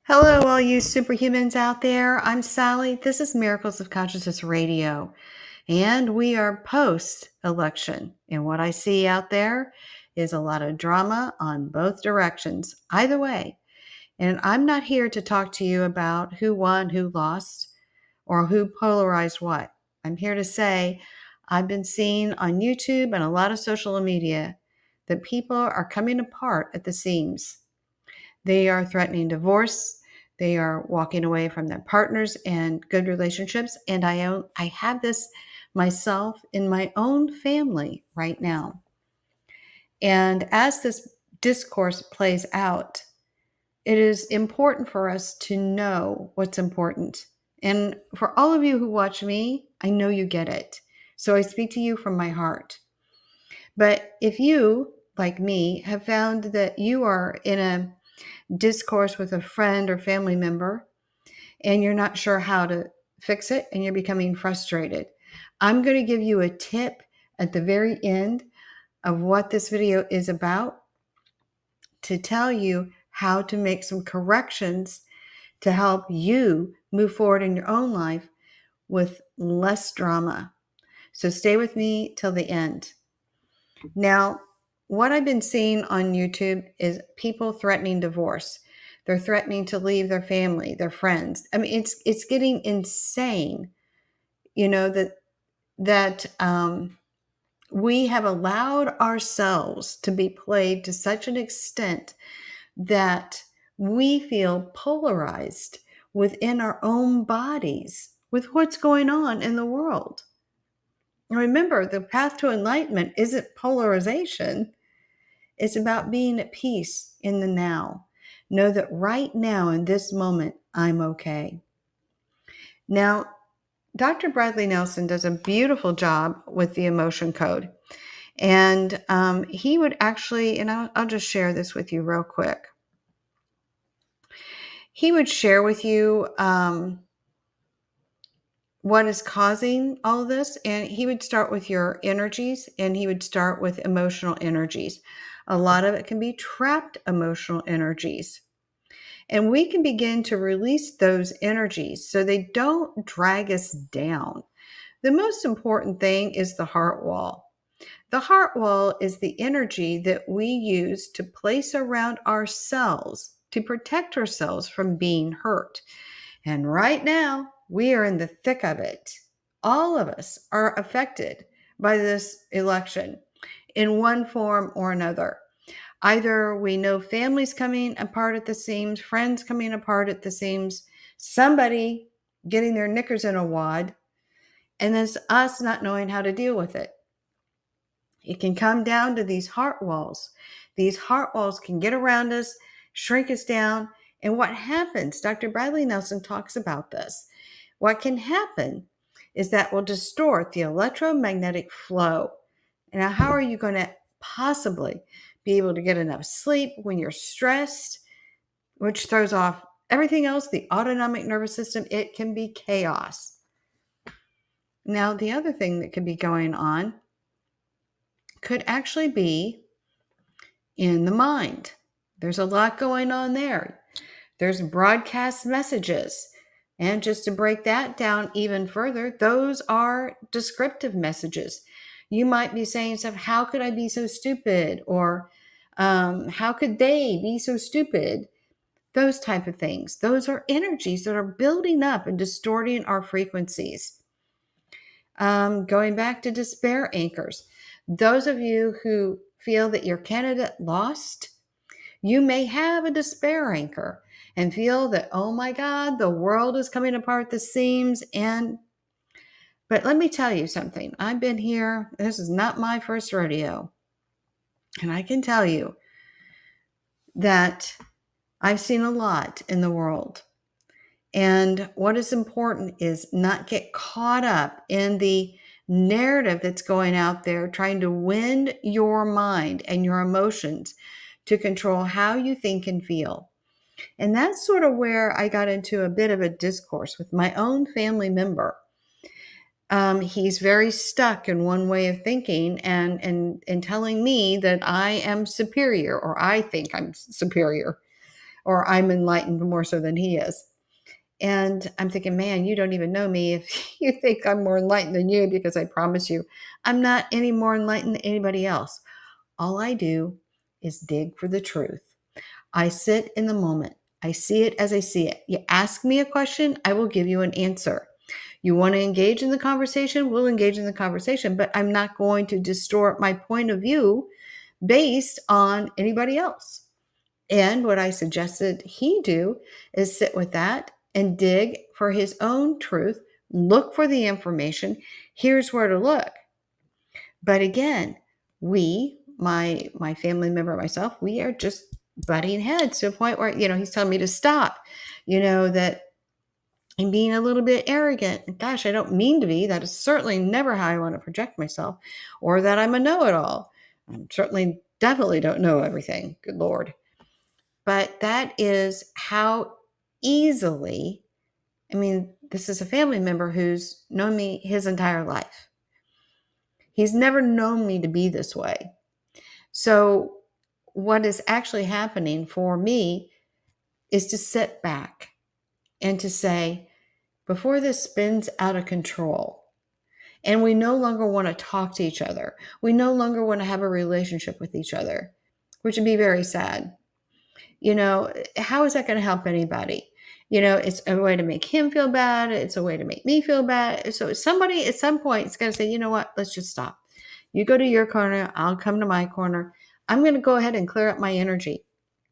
Hello, all you superhumans out there. I'm Sally. This is Miracles of Consciousness Radio, and we are post election. And what I see out there is a lot of drama on both directions, either way. And I'm not here to talk to you about who won, who lost, or who polarized what. I'm here to say I've been seeing on YouTube and a lot of social media that people are coming apart at the seams. They are threatening divorce. They are walking away from their partners and good relationships. And I have this myself in my own family right now. And as this discourse plays out, it is important for us to know what's important. And for all of you who watch me, I know you get it. So I speak to you from my heart. But if you, like me, have found that you are in a discourse with a friend or family member and you're not sure how to fix it and you're becoming frustrated, I'm going to give you a tip at the very end of what this video is about to tell you how to make some corrections to help you move forward in your own life with less drama. So stay with me till the end. Now, what I've been seeing on YouTube is people threatening divorce. They're threatening to leave their family, their friends. I mean, it's getting insane. You know that we have allowed ourselves to be played to such an extent that we feel polarized within our own bodies with what's going on in the world. Remember, the path to enlightenment isn't polarization. It's about being at peace in the now. Know that right now, in this moment, I'm okay. Now, Dr. Bradley Nelson does a beautiful job with the emotion code. And he would actually, and I'll just share this with you real quick. He would share with you what is causing all this. And he would start with your energies, and he would start with emotional energies. A lot of it can be trapped emotional energies. And we can begin to release those energies so they don't drag us down. The most important thing is the heart wall. The heart wall is the energy that we use to place around ourselves to protect ourselves from being hurt. And right now, we are in the thick of it. All of us are affected by this election in one form or another. Either we know families coming apart at the seams, friends coming apart at the seams, somebody getting their knickers in a wad, and then it's us not knowing how to deal with it. It can come down to these heart walls. These heart walls can get around us, shrink us down. And what happens, Dr. Bradley Nelson talks about this. What can happen is that will distort the electromagnetic flow. Now, how are you going to possibly be able to get enough sleep when you're stressed, which throws off everything else, the autonomic nervous system? It can be chaos. Now, the other thing that could be going on could actually be in the mind. There's a lot going on there. There's broadcast messages. And just to break that down even further, those are descriptive messages. You might be saying stuff, how could I be so stupid? Or how could they be so stupid? Those type of things. Those are energies that are building up and distorting our frequencies. Going back to despair anchors. Those of you who feel that your candidate lost, you may have a despair anchor and feel that, oh my God, the world is coming apart the seams. But let me tell you something. I've been here. This is not my first rodeo. And I can tell you that I've seen a lot in the world. And what is important is not get caught up in the narrative that's going out there, trying to win your mind and your emotions to control how you think and feel. And that's sort of where I got into a bit of a discourse with my own family member. He's very stuck in one way of thinking and telling me that I am superior, or I think I'm superior. or I'm enlightened more so than he is. And I'm thinking, man, you don't even know me if you think I'm more enlightened than you, because I promise you, I'm not any more enlightened than anybody else. All I do is dig for the truth. I sit in the moment. I see it as I see it. You ask me a question, I will give you an answer. You want to engage in the conversation, we'll engage in the conversation, but I'm not going to distort my point of view based on anybody else. And what I suggested he do is sit with that and dig for his own truth, look for the information. Here's where to look. But again, my family member, myself, we are just butting heads to a point where, he's telling me to stop, that I'm being a little bit arrogant. Gosh, I don't mean to be. That is certainly never how I want to project myself, or that I'm a know-it-all. I'm certainly definitely don't know everything. Good Lord. But that is how easily, this is a family member who's known me his entire life. He's never known me to be this way. So what is actually happening for me is to sit back and to say, before this spins out of control and we no longer want to talk to each other, we no longer want to have a relationship with each other, which would be very sad. How is that going to help anybody? It's a way to make him feel bad. It's a way to make me feel bad. So somebody at some point is going to say, you know what, let's just stop. You go to your corner, I'll come to my corner. I'm going to go ahead and clear up my energy.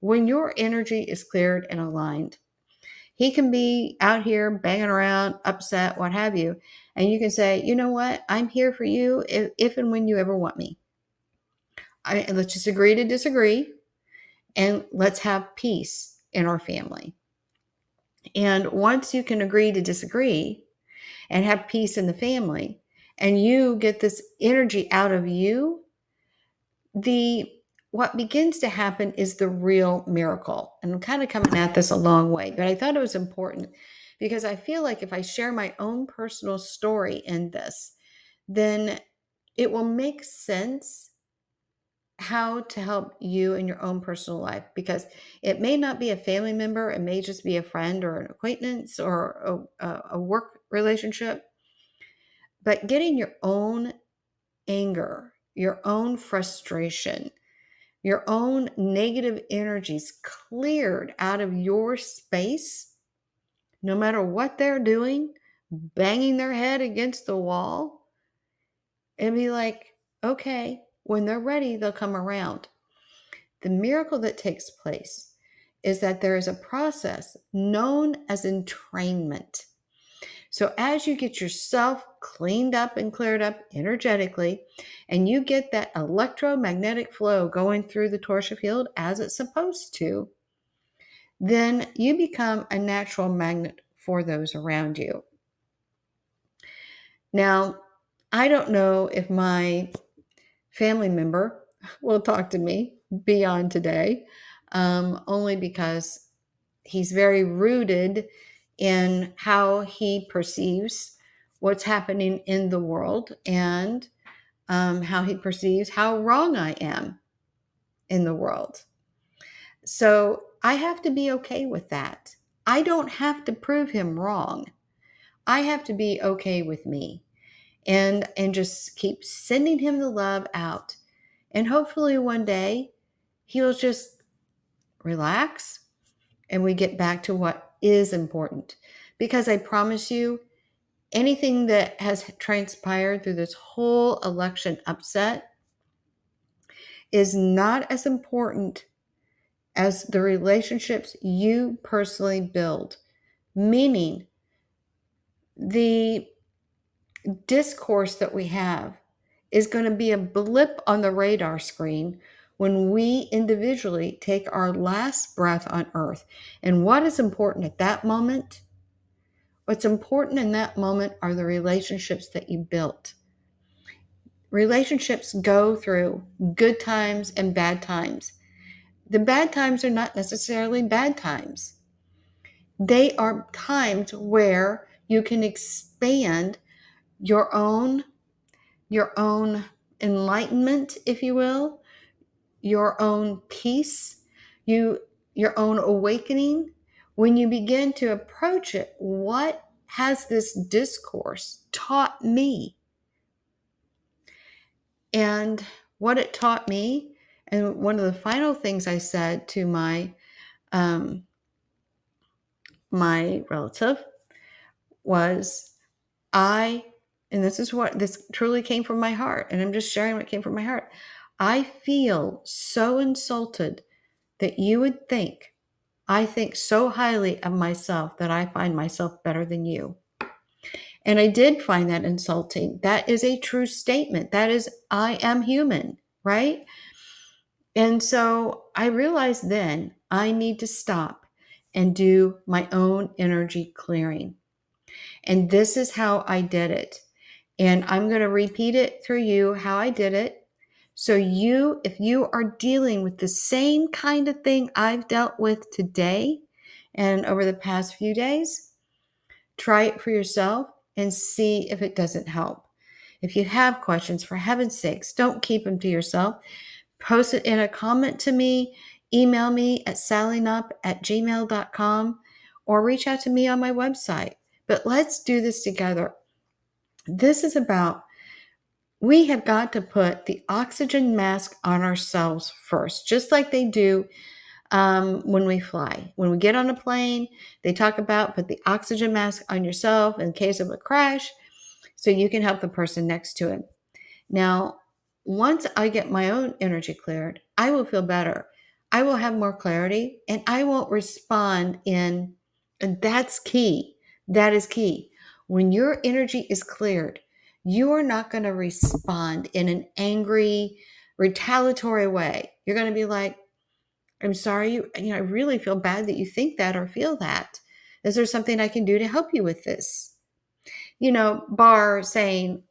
When your energy is cleared and aligned, he can be out here banging around, upset, what have you. And you can say, you know what, I'm here for you if and when you ever want me. Let's just agree to disagree. And let's have peace in our family. And once you can agree to disagree and have peace in the family, and you get this energy out of you, what begins to happen is the real miracle. And I'm kind of coming at this a long way, but I thought it was important because I feel like if I share my own personal story in this, then it will make sense how to help you in your own personal life, because it may not be a family member, it may just be a friend or an acquaintance or a work relationship. But getting your own anger, your own frustration, your own negative energies cleared out of your space, no matter what they're doing, banging their head against the wall, and be like, okay, when they're ready, they'll come around. The miracle that takes place is that there is a process known as entrainment. So as you get yourself cleaned up and cleared up energetically, and you get that electromagnetic flow going through the torsion field as it's supposed to, then you become a natural magnet for those around you. Now, I don't know if my family member will talk to me beyond today, only because he's very rooted in how he perceives what's happening in the world, and how he perceives how wrong I am in the world. So I have to be okay with that. I don't have to prove him wrong. I have to be okay with me and just keep sending him the love out. And hopefully one day he'll just relax and we get back to what is important. Because I promise you, anything that has transpired through this whole election upset is not as important as the relationships you personally build. Meaning, the discourse that we have is going to be a blip on the radar screen when we individually take our last breath on earth. And what is important at that moment? What's important in that moment are the relationships that you built. Relationships go through good times and bad times. The bad times are not necessarily bad times. They are times where you can expand your own enlightenment, if you will, your own peace. You your own awakening, when you begin to approach it, what has this discourse taught me? And what it taught me, and one of the final things I said to um, my relative was, and this truly came from my heart, and I'm just sharing what came from my heart. I feel so insulted that you would think I think so highly of myself that I find myself better than you. And I did find that insulting. That is a true statement. That is, I am human, right? And so I realized then I need to stop and do my own energy clearing. And this is how I did it. And I'm going to repeat it through you how I did it. So if you are dealing with the same kind of thing I've dealt with today and over the past few days, try it for yourself and see if it doesn't help. If you have questions, for heaven's sakes, don't keep them to yourself. Post it in a comment to me, email me at sallynup@gmail.com, or reach out to me on my website. But let's do this together. This is about, we have got to put the oxygen mask on ourselves first, just like they do when we fly. When we get on a plane, they talk about put the oxygen mask on yourself in case of a crash so you can help the person next to it. Now, once I get my own energy cleared, I will feel better. I will have more clarity and I won't respond and that's key. That is key. When your energy is cleared, you are not going to respond in an angry, retaliatory way. You're going to be like, I'm sorry, I really feel bad that you think that or feel that. Is there something I can do to help you with this? Bar saying,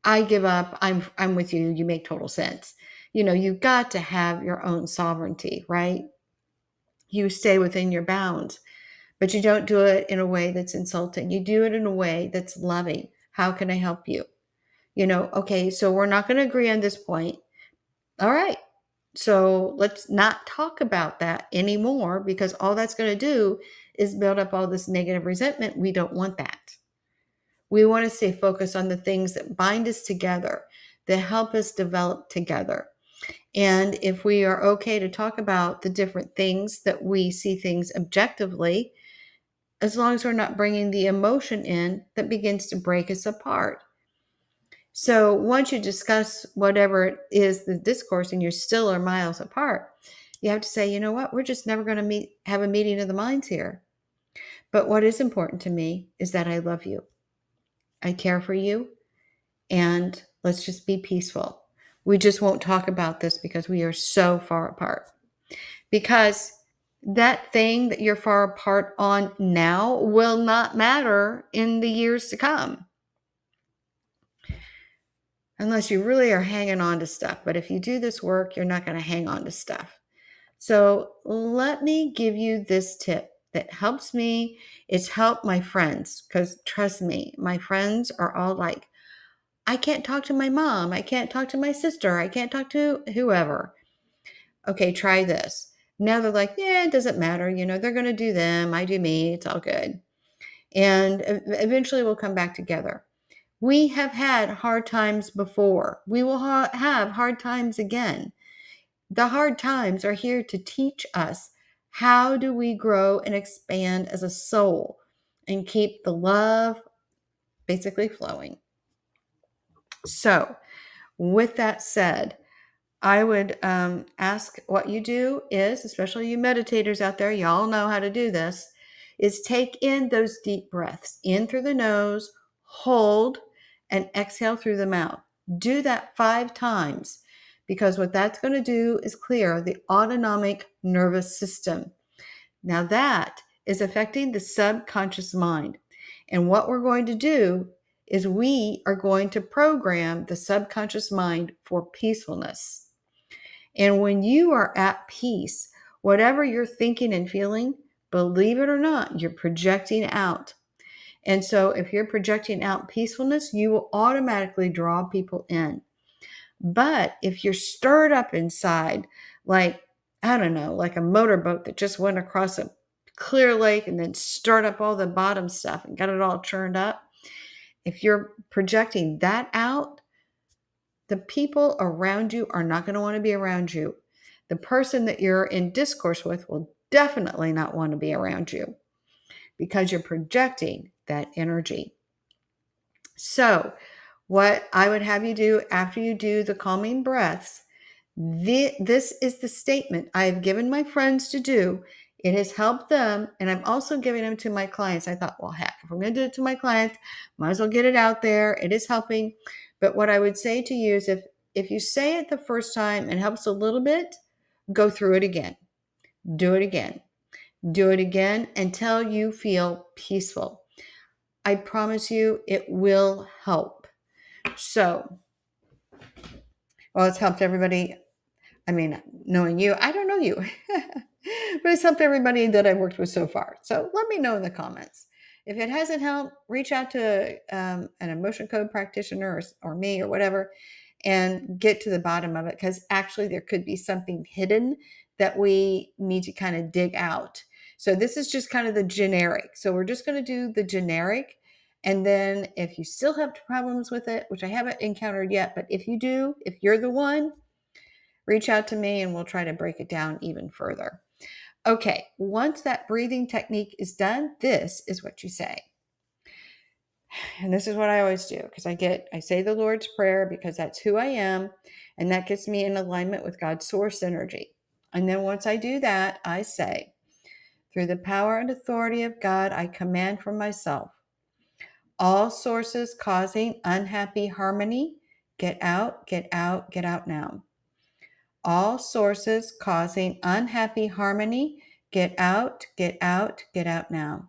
I give up. I'm with you. You make total sense. You've got to have your own sovereignty, right? You stay within your bounds, but you don't do it in a way that's insulting. You do it in a way that's loving. How can I help you? Okay, so we're not going to agree on this point. All right. So let's not talk about that anymore because all that's going to do is build up all this negative resentment. We don't want that. We want to stay focused on the things that bind us together, that help us develop together. And if we are okay to talk about the different things that we see things objectively, as long as we're not bringing the emotion in that begins to break us apart. So once you discuss whatever it is, the discourse, and you're still are miles apart, you have to say, you know what, we're just never going to have a meeting of the minds here. But what is important to me is that I love you. I care for you. And let's just be peaceful. We just won't talk about this because we are so far apart. Because that thing that you're far apart on now will not matter in the years to come. Unless you really are hanging on to stuff. But if you do this work, you're not going to hang on to stuff. So let me give you this tip that helps me. It's helped my friends because trust me, my friends are all like, I can't talk to my mom. I can't talk to my sister. I can't talk to whoever. Okay, try this. Now they're like, yeah, it doesn't matter. They're going to do them. I do me. It's all good. And eventually we'll come back together. We have had hard times before. We will have hard times again. The hard times are here to teach us how do we grow and expand as a soul and keep the love basically flowing. So, with that said, I would ask what you do is, especially you meditators out there, y'all know how to do this, is take in those deep breaths, in through the nose, hold, and exhale through the mouth. Do that 5 times because what that's going to do is clear the autonomic nervous system. Now that is affecting the subconscious mind. And what we're going to do is we are going to program the subconscious mind for peacefulness. And when you are at peace, whatever you're thinking and feeling, believe it or not, you're projecting out. And so if you're projecting out peacefulness, you will automatically draw people in. But if you're stirred up inside, like I don't know, like a motorboat that just went across a clear lake and then stirred up all the bottom stuff and got it all churned up. If you're projecting that out, the people around you are not going to want to be around you. The person that you're in discourse with will definitely not want to be around you because you're projecting that energy. So, what I would have you do after you do the calming breaths, this is the statement I have given my friends to do. It has helped them, and I'm also giving them to my clients. I thought, well, heck, if I'm going to do it to my clients, might as well get it out there. It is helping. But what I would say to you is if you say it the first time and it helps a little bit, go through it again. Do it again. Do it again until you feel peaceful. I promise you it will help. So, well, it's helped everybody. I mean, knowing you, I don't know you, but it's helped everybody that I've worked with so far. So let me know in the comments. If it hasn't helped, reach out to an emotion code practitioner or me or whatever and get to the bottom of it, because actually there could be something hidden that we need to kind of dig out. So this is just kind of the generic. So we're just going to do the generic. And then if you still have problems with it, which I haven't encountered yet, but if you do, if you're the one, reach out to me and we'll try to break it down even further. Okay, once that breathing technique is done, this is what you say. And this is what I always do, because I say the Lord's Prayer because that's who I am, and that gets me in alignment with God's source energy. And then once I do that, I say, through the power and authority of God, I command for myself all sources causing unhappy harmony, get out, get out, get out now. All sources causing unhappy harmony, get out, get out, get out now.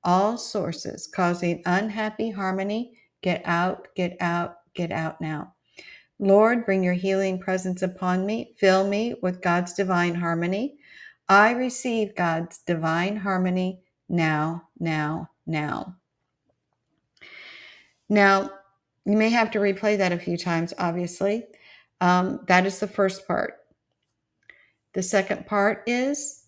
All sources causing unhappy harmony, get out, get out, get out now. Lord, bring your healing presence upon me. Fill me with God's divine harmony. I receive God's divine harmony now, now, now. Now, you may have to replay that a few times, obviously. That is the first part. The second part is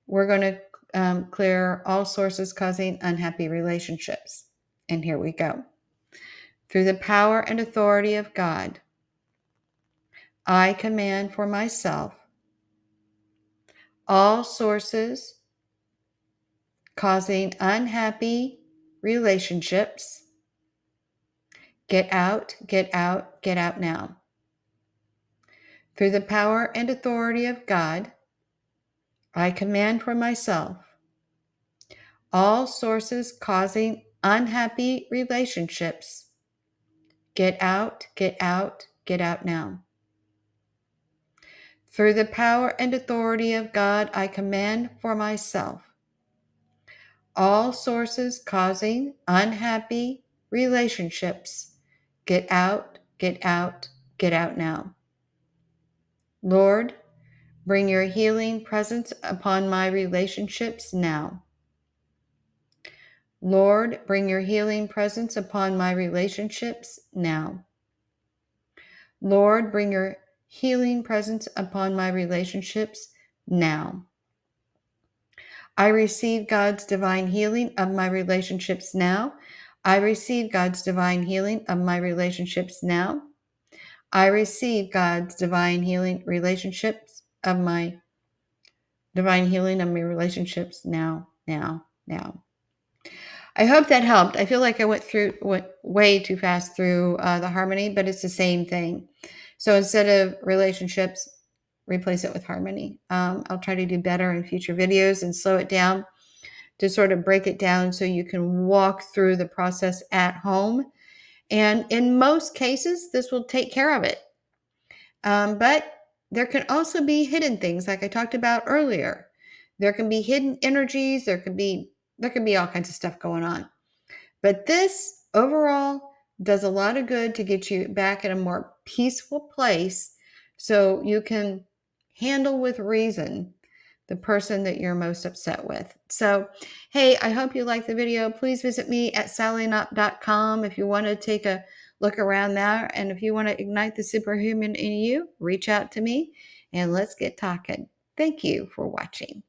we're going to clear all sources causing unhappy relationships. And here we go. Through the power and authority of God, I command for myself all sources causing unhappy relationships. Get out, get out, get out now. Through the power and authority of God, I command for myself all sources causing unhappy relationships. Get out, get out, get out now. Through the power and authority of God, I command for myself all sources causing unhappy relationships. Get out, get out, get out now. Lord, bring your healing presence upon my relationships now. Lord, bring your healing presence upon my relationships now. Lord, bring your healing presence upon my relationships now. I receive God's divine healing of my relationships now. I receive God's divine healing of my relationships now. I receive God's divine healing of my relationships now, now, now. I hope that helped. I feel like I went way too fast through the harmony, but it's the same thing. So instead of relationships, replace it with harmony. I'll try to do better in future videos and slow it down to sort of break it down so you can walk through the process at home. And in most cases, this will take care of it. But there can also be hidden things like I talked about earlier. There can be hidden energies. There can be all kinds of stuff going on. But this overall does a lot of good to get you back in a more peaceful place so you can handle with reason the person that you're most upset with. So, hey, I hope you liked the video. Please visit me at sallyknop.com if you want to take a look around there. And if you want to ignite the superhuman in you, reach out to me and let's get talking. Thank you for watching.